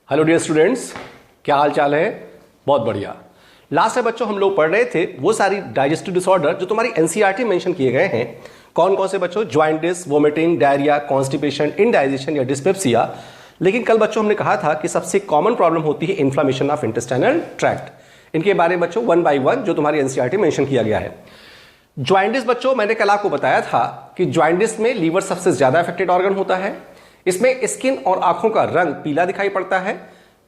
Hello dear students, क्या हाल चाल है? बहुत बढ़िया। लास्ट में बच्चों हम लोग पढ़ रहे थे वो सारी डाइजेस्टिव डिसऑर्डर जो तुम्हारी एनसीईआरटी में मेंशन किए गए हैं। कौन कौन से बच्चों? Jaundice, vomiting, diarrhoea, constipation, indigestion या डिस्पेप्सिया। लेकिन कल बच्चों हमने कहा था कि सबसे कॉमन प्रॉब्लम होती है इन्फ्लामेशन ऑफ इंटेस्टाइनल ट्रैक्ट। इनके बारे में बच्चों वन बाय वन जो तुम्हारी एनसीईआरटी में मेंशन किया गया है। जॉइंटिस बच्चों मैंने कल आपको बताया था कि जॉइंटिस में लीवर सबसे ज्यादा अफेक्टेड ऑर्गन होता है। इसमें स्किन और आंखों का रंग पीला दिखाई पड़ता है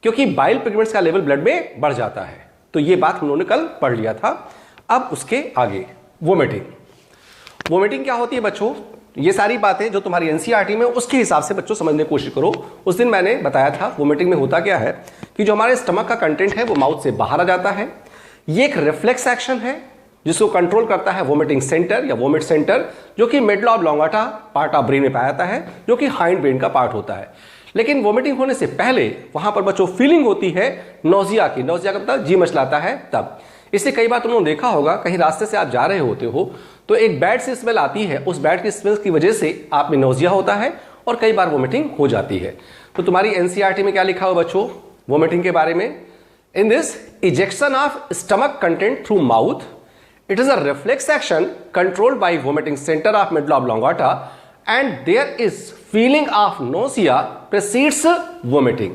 क्योंकि बाइल पिगमेंट्स का लेवल ब्लड में बढ़ जाता है। तो ये बात हम लोगों ने कल पढ़ लिया था। अब उसके आगे वोमिटिंग क्या होती है बच्चों? ये सारी बातें जो तुम्हारी एनसीईआरटी में उसके हिसाब से बच्चों समझने की कोशिश करो। उस दिन मैंने बताया था वोमिटिंग में होता क्या है कि जो हमारे स्टमक का कंटेंट है वो माउथ से बाहर आ जाता है। ये एक रिफ्लेक्स एक्शन है जिसको कंट्रोल करता है वोमिटिंग सेंटर या वोमिट सेंटर, जो कि medulla oblongata part of brain में पाया जाता है, जो कि हाइंड ब्रेन का पार्ट होता है। लेकिन वोमिटिंग होने से पहले वहां पर बच्चों फीलिंग होती है नोजिया की। नोजिया का मतलब जी मचलाता है तब। इसलिए कई बार तुम लोगों ने देखा होगा कहीं रास्ते से आप जा रहे होते हो तो एक बैड सी स्मेल आती है, उस बैड की स्मेल की वजह से आप में नोजिया होता है और कई बार वोमिटिंग हो जाती है। तो तुम्हारी एनसीईआरटी में क्या लिखा हुआ बच्चों वोमिटिंग के बारे में? In this ejection of stomach content through mouth, it is a reflex action controlled by vomiting center of medulla oblongata and there is feeling of nausea precedes vomiting।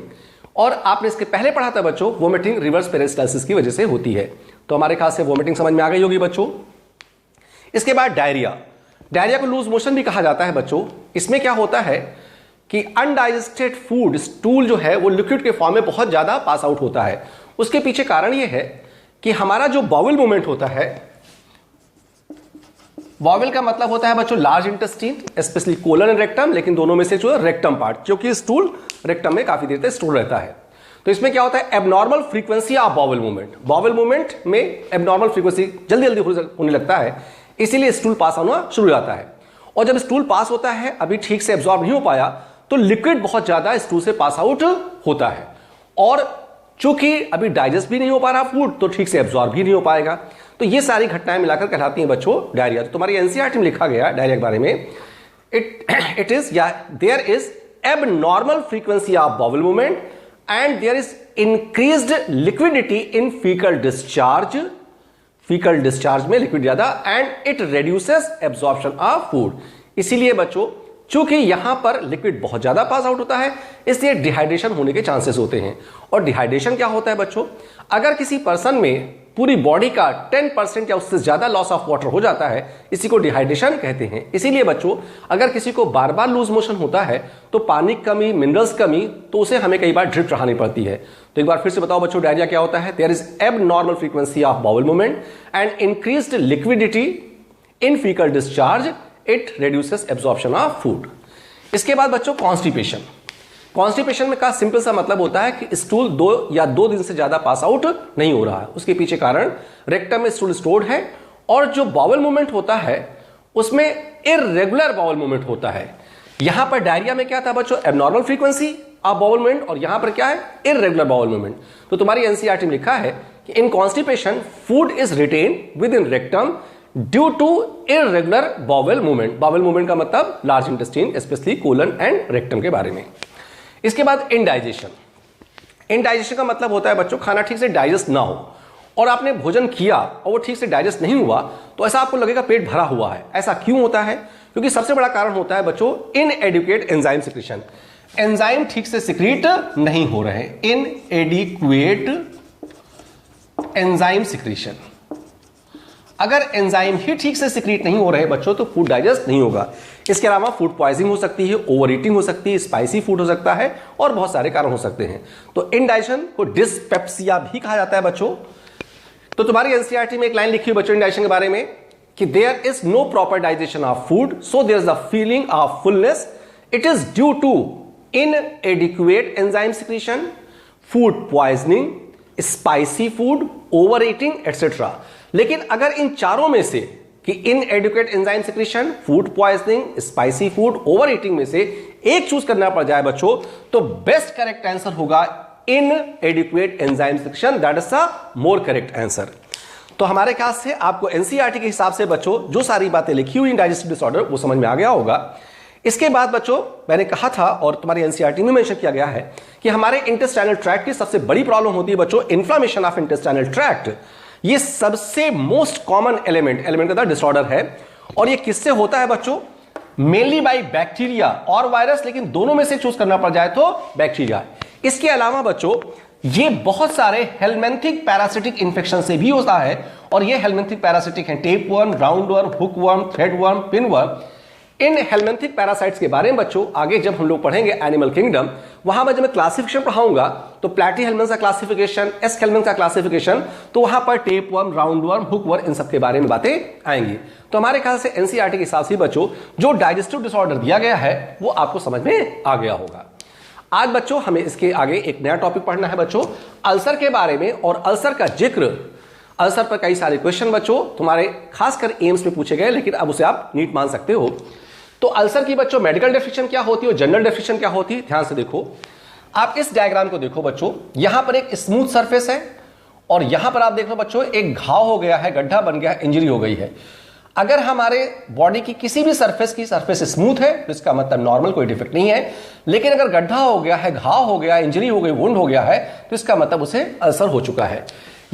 और आपने इसके पहले पढ़ा था बच्चों वोमिटिंग रिवर्स पेरिस्टाल्सिस की वजह से होती है। तो हमारे खास से वोमिटिंग समझ में आ गई होगी बच्चों। इसके बाद डायरिया को लूज मोशन भी कहा जाता है बच्चों। इसमें क्या होता है कि अनडाइजेस्टेड फूड स्टूल जो है वो लिक्विड के फॉर्म में बहुत ज्यादा पास आउट होता है। उसके पीछे कारण यह है कि हमारा जो बाउल मूवमेंट होता है, वॉवेल का मतलब होता है बच्चों large intestine, especially colon and rectum, लेकिन दोनों में से जो है रेक्टम पार्ट, क्योंकि स्टूल रेक्टम में काफी देर तक स्टोर रहता है। तो इसमें क्या होता है abnormal frequency of bowel movement. Bowel movement में एबनॉर्मल फ्रीक्वेंसी जल्दी होने लगता है, इसीलिए स्टूल पास होना शुरू हो जाता है। और जब स्टूल पास होता है अभी ठीक से एब्जॉर्ब नहीं हो पाया तो लिक्विड बहुत ज्यादा स्टूल से पास आउट होता है, और चूंकि अभी डाइजेस्ट भी नहीं हो पा रहा फूड तो ठीक से एब्जॉर्ब भी नहीं हो पाएगा। तो ये सारी घटनाएं मिलाकर कहलाती हैं बच्चों डायरिया। तो तुम्हारी एनसीईआरटी में लिखा गया डायरिया के बारे में इट इज या there is abnormal frequency of bowel movement and there is increased liquidity in faecal discharge. Faecal discharge में लिक्विड ज्यादा and it reduces absorption of food. इसीलिए बच्चों चूंकि यहां पर लिक्विड बहुत ज्यादा पास आउट होता है इसलिए डिहाइड्रेशन होने के चांसेस होते हैं। और डिहाइड्रेशन क्या होता है बच्चों? अगर किसी पर्सन में पूरी बॉडी का 10% या उससे ज्यादा लॉस ऑफ वाटर हो जाता है, इसी को डिहाइड्रेशन कहते हैं। इसीलिए बच्चों अगर किसी को बार बार लूज मोशन होता है तो पानी की कमी, मिनरल्स कमी, तो उसे हमें कई बार ड्रिप चढ़ानी पड़ती है। तो एक बार फिर से बताओ बच्चों डायरिया क्या होता है? There is abnormal frequency of bowel movement and increased liquidity in faecal discharge, it reduces absorption of food. इसके बाद बच्चों कॉन्स्टिपेशन में का सिंपल सा मतलब होता है कि स्टूल 2 दिन से ज्यादा पास आउट नहीं हो रहा है। उसके पीछे कारण रेक्टम में स्टूल स्टोर्ड है और जो बाउल मूवमेंट होता है उसमें इररेगुलर बाउल मूवमेंट होता है। यहां पर डायरिया में क्या था बच्चों? Abnormal frequency of bowel movement, और यहां पर क्या है? Irregular bowel movement. तो तुम्हारी एनसीईआरटी में लिखा है कि in constipation food is retained within rectum due to irregular bowel movement. Bowel movement का मतलब large intestine, especially colon and rectum के बारे में। इसके बाद इंडाइजेशन का मतलब होता है बच्चों खाना ठीक से डाइजेस्ट ना हो, और आपने भोजन किया और वो ठीक से डाइजेस्ट नहीं हुआ तो ऐसा आपको लगेगा पेट भरा हुआ है। ऐसा क्यों होता है? क्योंकि सबसे बड़ा कारण होता है बच्चों इनएडिक्वेट एंजाइम सिक्रीशन। एंजाइम ठीक से सिक्रीट नहीं हो रहे, इनएडिक्वेट एंजाइम सिक्रीशन। अगर एंजाइम ही ठीक से सिक्रीट नहीं हो रहे बच्चों तो फूड डाइजेस्ट नहीं होगा। इसके अलावा फूड पॉइजनिंग हो सकती है, ओवर ईटिंग हो सकती है, स्पाइसी फूड हो सकता है, और बहुत सारे कारण हो सकते हैं। तो इंडाइजेशन को डिस्पेप्सिया भी कहा जाता है बच्चों। तो तुम्हारी एनसीईआरटी में एक लाइन लिखी हुई बच्चों इंडाइजेशन के बारे में कि there is no proper digestion of food so there is a feeling of fullness, it is due to inadequate enzyme secretion, food poisoning, spicy food, over eating etcetera. लेकिन अगर इन चारों में से कि inadequate enzyme secretion, food poisoning, spicy food, over eating में से एक चूज करना पड़ जाए बच्चों तो बेस्ट करेक्ट आंसर होगा इनएडिक्वेट enzyme secretion. That is the more correct answer. तो हमारे ख्याल से आपको एनसीईआरटी के हिसाब से बच्चों जो सारी बातें लिखी हुई डाइजेस्टिव डिसऑर्डर वो समझ में आ गया होगा। इसके बाद बच्चों मैंने कहा था और तुम्हारी एनसीईआरटी में मेंशन किया गया है कि हमारे इंटेस्टाइनल ट्रैक्ट की सबसे बड़ी प्रॉब्लम होती है बच्चों इन्फ्लामेशन ऑफ इंटेस्टाइनल ट्रैक्ट। ये सबसे मोस्ट कॉमन एलिमेंट का डिसऑर्डर है और ये किससे होता है बच्चों? मेनली बाय बैक्टीरिया और वायरस, लेकिन दोनों में से चूज करना पड़ जाए तो बैक्टीरिया। इसके अलावा बच्चों ये बहुत सारे हेलमिंथिक पैरासिटिक इंफेक्शन से भी होता है और ये हेलमिंथिक पैरासिटिक हैं tape worm, round worm, hook worm, thread worm, pin worm. इन हेलमिंथिक पैरासाइट्स के बारे में बच्चों आगे जब हम लोग पढ़ेंगे एनिमल किंगडम, वहां पर जब मैं क्लासिफिकेशन पढ़ाऊंगा तो प्लैटीहेल्मिन्थ का क्लासिफिकेशन, एस्केल्मिन्थ का क्लासिफिकेशन, तो वहां पर tape worm, round worm, hook worm, इन सब के बारे में बातें आएंगी। तो हमारे ख्याल से एनसीईआरटी के हिसाब से बच्चों जो डाइजेस्टिव डिसऑर्डर दिया गया है वो आपको समझ में आ गया होगा। आज बच्चों हमें इसके आगे एक नया टॉपिक पढ़ना है बच्चों अल्सर के बारे में, और अल्सर का जिक्र, अल्सर पर कई सारे क्वेश्चन बच्चों तुम्हारे खासकर एम्स में पूछे गए, लेकिन अब उसे आप नीट मान सकते हो। तो अल्सर की बच्चों मेडिकल डेफिनेशन क्या होती है और जनरल डेफिनेशन क्या होती है, ध्यान से देखो। आप इस डायग्राम को देखो बच्चों, यहां पर एक स्मूथ सरफेस है और यहां पर आप देख लो बच्चों एक घाव हो गया है, गड्ढा बन गया है, इंजरी हो गई है। अगर हमारे बॉडी की किसी भी सरफेस स्मूथ है तो इसका मतलब नॉर्मल, कोई डिफेक्ट नहीं है, लेकिन अगर गड्ढा हो गया है, घाव हो गया, इंजरी हो गई, वुंड हो गया है, तो इसका मतलब उसे अल्सर हो चुका है।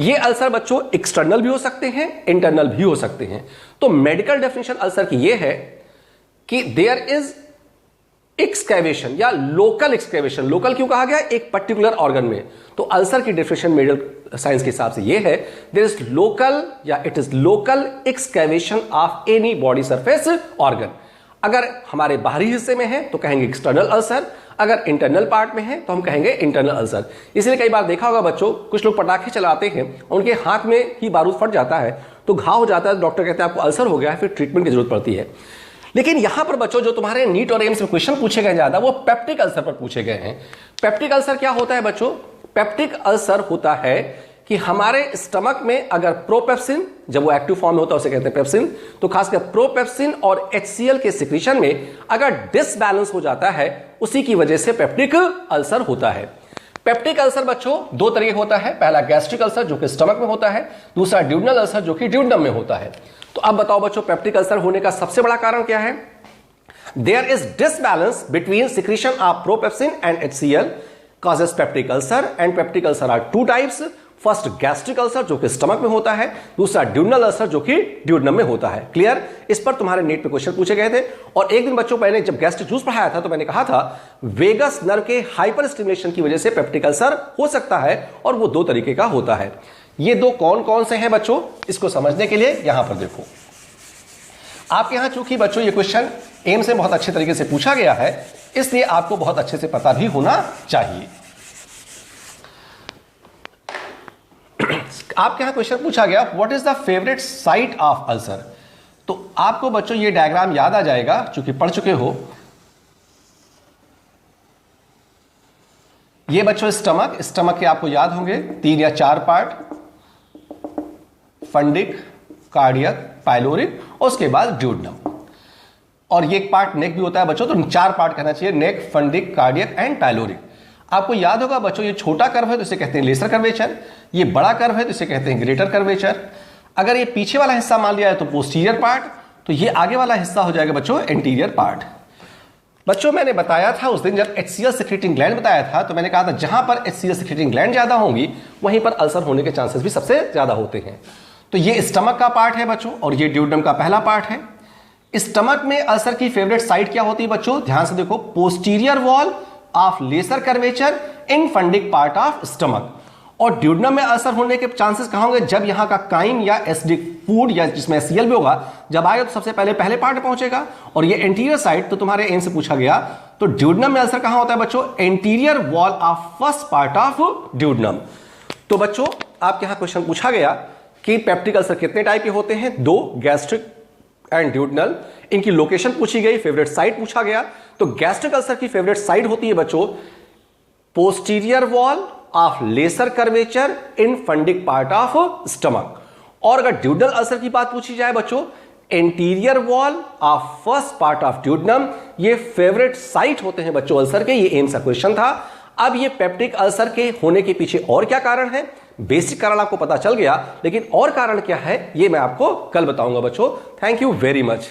ये अल्सर बच्चों एक्सटर्नल भी हो सकते हैं, इंटरनल भी हो सकते हैं। तो मेडिकल डेफिनेशन अल्सर की ये है कि देयर इज एक्सकैवेशन या लोकल एक्सकैवेशन। लोकल क्यों कहा गया? एक पर्टिकुलर ऑर्गन में। तो अल्सर की डेफिनेशन मेडिकल साइंस के हिसाब से यह है देयर इज लोकल या it is local excavation of any body surface organ. अगर हमारे बाहरी हिस्से में है तो कहेंगे एक्सटर्नल अल्सर, अगर इंटरनल पार्ट में है तो हम कहेंगे इंटरनल अल्सर। इसलिए कई बार देखा होगा बच्चों, कुछ लोग पटाखे चलाते हैं, उनके हाथ में ही बारूद फट जाता है तो घाव हो जाता है, डॉक्टर कहते हैं आपको अल्सर हो गया है, फिर ट्रीटमेंट की जरूरत पड़ती है। लेकिन यहां पर बच्चों जो तुम्हारे नीट और एम्स में क्वेश्चन पूछे गए ज्यादा वो पेप्टिक अल्सर पर पूछे गए हैं। पेप्टिक अल्सर क्या होता है बच्चों? पेप्टिक अल्सर होता है कि हमारे स्टमक में अगर प्रोपेप्सिन, जब वो एक्टिव फॉर्म में होता है उसे कहते हैं पेप्सिन, तो खासकर प्रोपेप्सिन और HCl के सिक्रीशन में अगर डिसबैलेंस हो जाता है, उसी की वजह से पेप्टिक अल्सर होता है। पेप्टिक अल्सर बच्चों दो तरीके होता है, पहला गैस्ट्रिक अल्सर जो कि स्टमक में होता है, दूसरा ड्यूडनल अल्सर जो कि ड्यूडनम में होता है। तो अब बताओ बच्चों पेप्टिक अल्सर होने का सबसे बड़ा कारण क्या है? There is disbalance between secretion of propepsin and HCl causes peptic ulcer, and peptic ulcer are two types. First gastric ulcer जो कि स्टमक में होता है, दूसरा ड्यूडनल अल्सर जो कि ड्यूडनम में होता है। क्लियर? इस पर तुम्हारे नीट पे क्वेश्चन पूछे गए थे। और एक दिन बच्चों मैंने जब गैस्ट्रिक जूस पढ़ाया था तो मैंने कहा था वेगस नर्व के हाइपर स्टिमुलेशन की वजह से पेप्टिक अल्सर हो सकता है और वो दो तरीके का होता है। ये दो कौन कौन से हैं बच्चों, इसको समझने के लिए यहां पर देखो। आप यहां चूंकि बच्चों ये क्वेश्चन एम से बहुत अच्छे तरीके से पूछा गया है, इसलिए आपको बहुत अच्छे से पता भी होना चाहिए। आपके यहां क्वेश्चन पूछा गया what is the favourite site of ulcer. तो आपको बच्चों ये डायग्राम याद आ जाएगा चूंकि पढ़ चुके हो। ये बच्चों स्टमक के आपको याद होंगे 3 या 4 पार्ट, फंडिक, कार्डियक, पाइलोरिक और उसके बाद ड्यूडनम। और ये एक पार्ट नेक भी होता है बच्चों, तो 4 पार्ट कहना चाहिए, नेक, फंडिक, कार्डियक एंड पाइलोरिक। आपको याद होगा बच्चों ये छोटा कर्व है तो इसे कहते हैं लेसर कर्वेचर, ये बड़ा कर्व है तो इसे कहते हैं ग्रेटर कर्वेचर। अगर ये पीछे वाला हिस्सा मान लिया है तो पोस्टीरियर पार्ट, तो ये आगे वाला हिस्सा हो जाएगा बच्चों एंटीरियर पार्ट। बच्चों मैंने बताया था उस दिन जब HCl सिक्रेटिंग ग्लैंड बताया था तो मैंने कहा था जहां पर HCl सिक्रेटिंग ग्लैंड ज्यादा होंगी वहीं पर अल्सर होने के चांसेस भी सबसे ज्यादा होते हैं। तो ये स्टमक का पार्ट है बच्चों और ये ड्यूडनम का पहला पार्ट है। स्टमक में अल्सर की फेवरेट साइट क्या होती है बच्चों? ध्यान से देखो, posterior wall of lesser curvature in fundic part of stomach. और ड्यूडनम में अल्सर होने के चांसेस कहां होंगे? जब यहां का काइन या एसिडिक फूड या जिसमें HCl भी होगा जब आएगा तो सबसे पहले पार्ट में पहुंचेगा। और ये एंटीरियर साइड तो तुम्हारे एम से पूछा गया, तो ड्यूडनम में अल्सर कहां होता है बच्चों? Anterior wall of first part of duodenum. तो बच्चों आपके यहां क्वेश्चन पूछा गया कि पेप्टिक अल्सर कितने टाइप के होते हैं? 2, गैस्ट्रिक एंड ड्यूडनल। इनकी लोकेशन पूछी गई, फेवरेट साइट पूछा गया। तो गैस्ट्रिक अल्सर की फेवरेट साइट होती है बच्चों posterior wall of lesser curvature in fundic part of stomach. और अगर ड्यूडनल अल्सर की बात पूछी जाए बच्चों, anterior wall of first part of duodenum. ये फेवरेट साइट होते हैं बच्चों अल्सर के। ये एम्स का क्वेश्चन था। अब ये पेप्टिक अल्सर के होने के पीछे और क्या कारण है? बेसिक कारण आपको पता चल गया, लेकिन और कारण क्या है ये मैं आपको कल बताऊंगा बच्चों। Thank you very much.